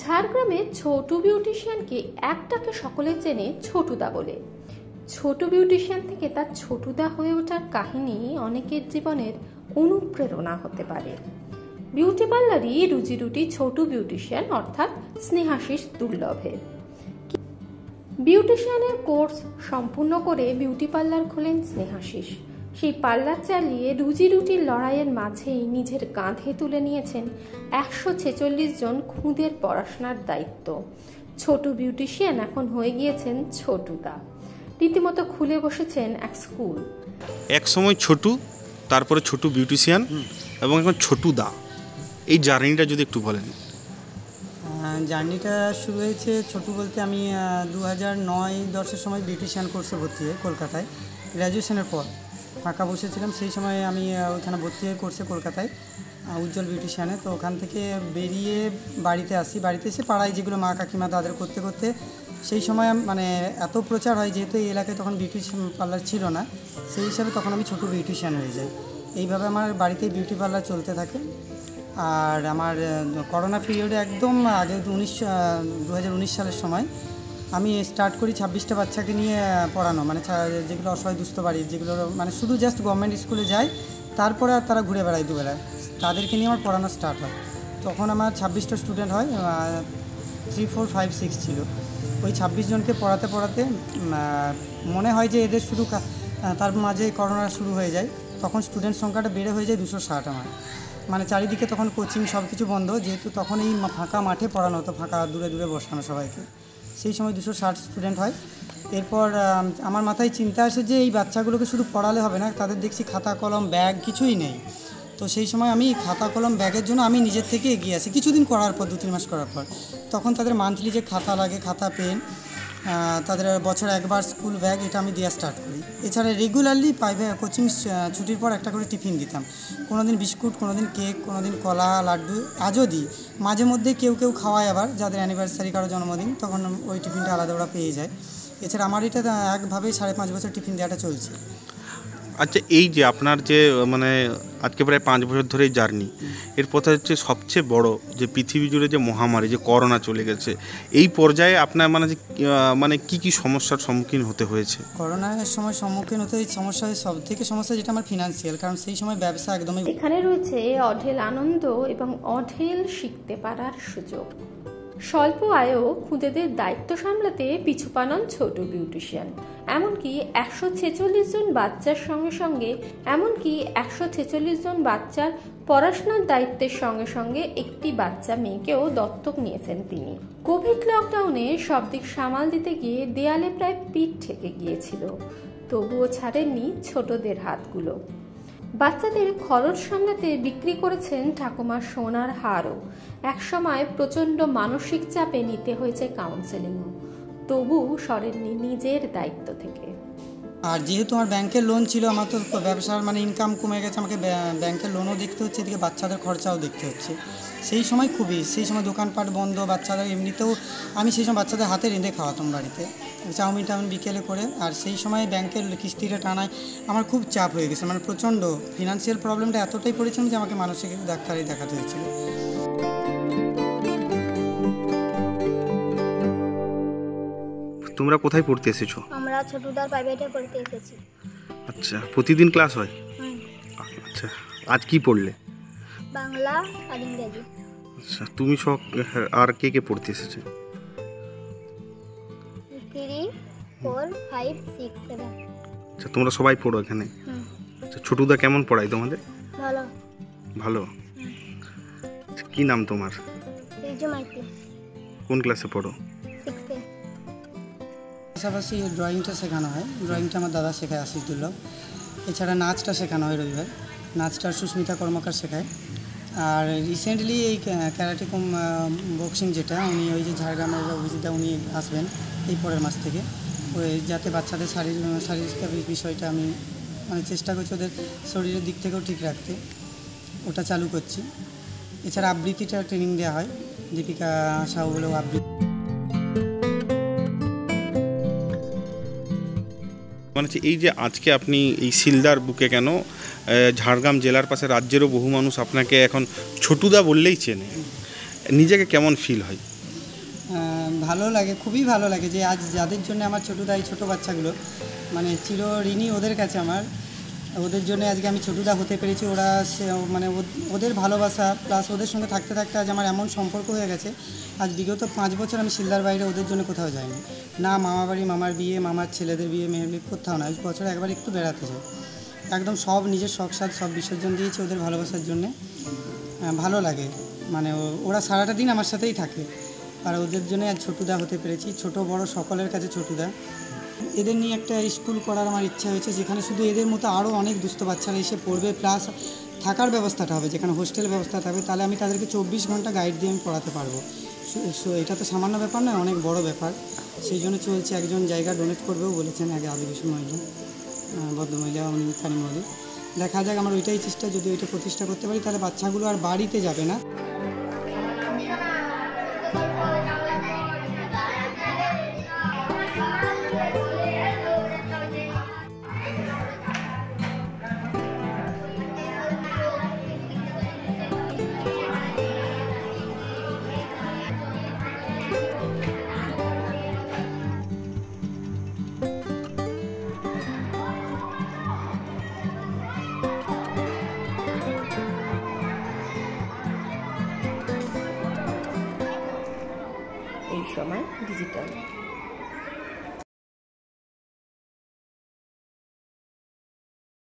ঝাড়গ্রামে ছোটু বিউটিশিয়ানকে একটাকে সকলে চেনে ছোটুদা বলে। ছোটু বিউটিশিয়ান থেকে তার ছোটুদা হয়ে ওঠার কাহিনী অনেকের জীবনের অনুপ্রেরণা হতে পারে। বিউটি পার্লারই রুজি রুটি ছোটু বিউটিশিয়ান অর্থাৎ স্নেহাশিস দুর্লভের। বিউটিশিয়ানের কোর্স সম্পূর্ণ করে বিউটি পার্লার খোলেন স্নেহাশিস। সেই পার্লার চালিয়ে রুজি রুটির লড়াইয়ের মাঝেই নিজের কাঁধে তুলে নিয়েছেন 146 জন খুদের পড়াশোনার দায়িত্ব। ছোটু বিউটিশিয়ান এখন হয়ে গিয়েছেন ছোটুদা, রীতিমতো খুলে বসেছেন এক স্কুল। এক সময় ছোটু, তারপরে ছোটু বিউটিশিয়ান এবং এখন ছোটুদা, এই জার্নিটা যদি একটু বলেন। জার্নিটা শুরু হয়েছে ছোটু বলতে আমি 2009-10 সময় বিউটিশিয়ান কোর্সে ভর্তি হই কলকাতায়। গ্র্যাজুয়েশনের পর ফাঁকা বসেছিলাম, সেই সময় আমি ওইখানে ভর্তি হয়ে কোর্সে কলকাতায় উজ্জ্বল বিউটিশিয়ানে। তো ওখান থেকে বেরিয়ে বাড়িতে আসি, বাড়িতে এসে পাড়ায় যেগুলো মা কাকিমা তাদের করতে করতে সেই সময় মানে এত প্রচার হয়, যেহেতু এই এলাকায় তখন বিউটিশিয়ান পার্লার ছিল না, সেই হিসাবে তখন আমি ছোটু বিউটিশিয়ান হয়ে যাই। এইভাবে আমার বাড়িতেই বিউটি পার্লার চলতে থাকে। আর আমার করোনা পিরিয়ডে একদম আগে 2019 সালের সময় আমি স্টার্ট করি 26টা বাচ্চাকে নিয়ে পড়ানো, মানে যেগুলো অসহায় দুস্থ বাড়ির, যেগুলো মানে শুধু জাস্ট গভর্নমেন্ট স্কুলে যায়, তারপরে আর তারা ঘুরে বেড়ায় দুবেলায়, তাদেরকে নিয়ে আমার পড়ানো স্টার্ট হয়। তখন আমার 26টা স্টুডেন্ট হয়, 3, 4, 5, 6 ছিল। ওই 26 জনকে পড়াতে পড়াতে মনে হয় যে এদের শুধু তার মাঝে করোনা শুরু হয়ে যায়। তখন স্টুডেন্ট সংখ্যাটা বেড়ে হয়ে যায় 260 আমার, মানে চারিদিকে তখন কোচিং সব কিছু বন্ধ, যেহেতু তখন এই ফাঁকা মাঠে পড়ানো হতো, ফাঁকা দূরে দূরে বসানো সবাইকে। সেই সময় 260 স্টুডেন্ট হয়। এরপর আমার মাথায় চিন্তা আসে যে এই বাচ্চাগুলোকে শুধু পড়ালে হবে না, তাদের দেখছি খাতা কলম ব্যাগ কিছুই নেই। তো সেই সময় আমি খাতা কলম ব্যাগের জন্য আমি নিজের থেকে এগিয়ে আসি কিছুদিন করার পর, 2-3 মাস করার পর। তখন তাদের মান্থলি যে খাতা লাগে, খাতা পেন, তাদের বছরে একবার স্কুল ব্যাগ, এটা আমি দেওয়া স্টার্ট করি। এছাড়া রেগুলারলি কোচিং ছুটির পর একটা করে টিফিন দিতাম। কোনো দিন বিস্কুট, কোনো দিন কেক, কোনো দিন কলা, লাড্ডু, আজও দিই। মাঝে মধ্যে কেউ কেউ খাওয়ায়, আবার যাদের অ্যানিভার্সারি, কারো জন্মদিন, তখন ওই টিফিনটা আলাদা ওরা পেয়ে যায়। এছাড়া আমার এটা একভাবে 5.5 বছর টিফিন দেওয়াটা চলছে। আচ্ছা, এই যে আপনার যে মানে আজকে প্রায় 5 বছর ধরে এই জার্নি, এর পথে হচ্ছে সবচেয়ে বড় যে পৃথিবী জুড়ে যে মহামারী, যে করোনা চলে গেছে, এই পর্যায়ে আপনার মানে কি সমস্যার সম্মুখীন হতে হয়েছে? করোনার সময় সম্মুখীন হতে এই সমস্যা, সব থেকে সমস্যা যেটা আমার ফিনান্সিয়াল, কারণ সেই সময় ব্যবসা একদমই। এখানে রয়েছে অঢেল আনন্দ এবং অঢেল শিখতে পারার সুযোগ। স্বল্প আয়েও খুদেদের দায়িত্ব সামলাতে পিছু পানন ছোট বিউটিশিয়ান। এমনকি 146 জন বাচ্চার সঙ্গে এমনকি 146 জন বাচ্চার পড়াশোনার দায়িত্বের সঙ্গে একটি বাচ্চা মেয়েকেও দত্তক নিয়েছেন তিনি। কোভিড লকডাউনে সব দিক সামাল দিতে গিয়ে দেয়ালে প্রায় পিঠ ঠেকে গিয়েছিল, তবুও ছাড়েননি ছোটদের হাতগুলো। বাচ্চাদের খরচ সামলাতে বিক্রি করেছেন ঠাকুমার সোনার হারও। একসময় প্রচণ্ড মানসিক চাপে নিতে হয়েছে কাউন্সেলিংও, তবু সরেননি নিজের দায়িত্ব থেকে। আর যেহেতু আমার ব্যাংকের লোন ছিল, আমার তো ব্যবসার মানে ইনকাম কমে গেছে, আমাকে ব্যাংকের লোনও দেখতে হচ্ছে, এদিকে বাচ্চাদের খরচাও দেখতে হচ্ছে। সেই সময় দোকানপাট বন্ধ, বাচ্চাদের এমনিতেও আমি সেই সময় বাচ্চাদের হাতে রেঁধে খাওয়াতাম বাড়িতে, চাউমিন বিকেলে করে। আর সেই সময় ব্যাংকের কিস্তিটা টানায় আমার খুব চাপ হয়ে গেছে, মানে প্রচণ্ড ফিনান্সিয়াল প্রবলেমটা এতটাই পড়েছিলাম যে আমাকে মানসিক ডাক্তারই দেখাতে হয়েছিল। তোমরা কোথায় পড়তে এসেছো? আমরা ছোটুদার প্রাইভেটে পড়তে এসেছি। আচ্ছা, প্রতিদিন ক্লাস হয়? আচ্ছা, আজ কি পড়লে? বাংলা আর ইংরেজি। আচ্ছা, তুমি সব আর কে পড়তে এসেছে? 3, 4, 5, 6, 7। আচ্ছা, তোমরা সবাই পড়ো এখানে? আচ্ছা, ছোটুদা কেমন পড়ায় তোমাদের? ভালো। ভালো? আচ্ছা, কি নাম তোমার? কোন ক্লাসে পড়ো? 6-এ। পাশাপাশি ড্রয়িংটা শেখানো হয়, ড্রয়িংটা আমার দাদা শেখায়, আশিস দুর্লভ। এছাড়া নাচটা শেখানো হয় রবিবার, নাচটা সুস্মিতা কর্মকার শেখায়। আর রিসেন্টলি এই ক্যারাটে বক্সিং যেটা, উনি ওই যে ঝাড়গ্রামের অভিজিতা, উনি আসবেন এই পরের মাস থেকে। ওই যাতে বাচ্চাদের শারীরিক বিষয়টা আমি মানে চেষ্টা করছি ওদের শরীরের দিক থেকেও ঠিক রাখতে, ওটা চালু করছি। এছাড়া আবৃত্তিটা ট্রেনিং দেওয়া হয়, দীপিকা সাহু বলে আবৃত্তি। মানে এই যে আজকে আপনি এই শিলদার বুকে কেন, ঝাড়গ্রাম জেলার পাশে রাজ্যেরও বহু মানুষ আপনাকে এখন ছোটুদা বললেই চেনে, নিজেকে কেমন ফিল হয়? ভালো লাগে, খুবই ভালো লাগে যে আজ যাদের জন্য আমার ছোটদা, এই ছোটো বাচ্চাগুলো মানে চিরঋণী ওদের কাছে আমার। ওদের জন্য আজকে আমি ছোটদা হতে পেরেছি। ওরা মানে ওদের ভালোবাসা প্লাস ওদের সঙ্গে থাকতে থাকতে আজ আমার এমন সম্পর্ক হয়ে গেছে। আজ বিগত 5 বছর আমি শিলদার বাইরে ওদের জন্য কোথাও যাইনি, না মামা বাড়ি, মামার বিয়ে, মামার ছেলেদের বিয়ে, মেয়ের বিয়ে, কোথাও না। বছরে একবার একটু বেড়াতে যাই, একদম সব নিজের শখ সাধ সব বিসর্জন দিয়েছি ওদের ভালোবাসার জন্যে। ভালো লাগে, মানে ওরা সারাটা দিন আমার সাথেই থাকে, আর ওদের জন্য আজ ছোটদা হতে পেরেছি। ছোট বড় সকলের কাছে ছোটদা। এদের নিয়ে একটা স্কুল করার আমার ইচ্ছা হয়েছে, যেখানে শুধু এদের মতো আরও অনেক দুস্থ বাচ্চারা এসে পড়বে, প্লাস থাকার ব্যবস্থাটা হবে, যেখানে হোস্টেল ব্যবস্থা থাকবে। তাহলে আমি তাদেরকে 24 ঘন্টা গাইড দিয়ে আমি পড়াতে পারবো। এটা তো সামান্য ব্যাপার নয়, অনেক বড় ব্যাপার। সেই জন্য চলছে, একজন জায়গা ডোনেট করবেও বলেছেন আগে আদিবাসী মহিলা, ভদ্রমহিলা, উনি কানিমলি। দেখা যাক, আমার ওইটাই চেষ্টা, যদি ওইটা প্রতিষ্ঠা করতে পারি তাহলে বাচ্চাগুলো আর বাড়িতে যাবে না। এই সময় ডিজিটাল।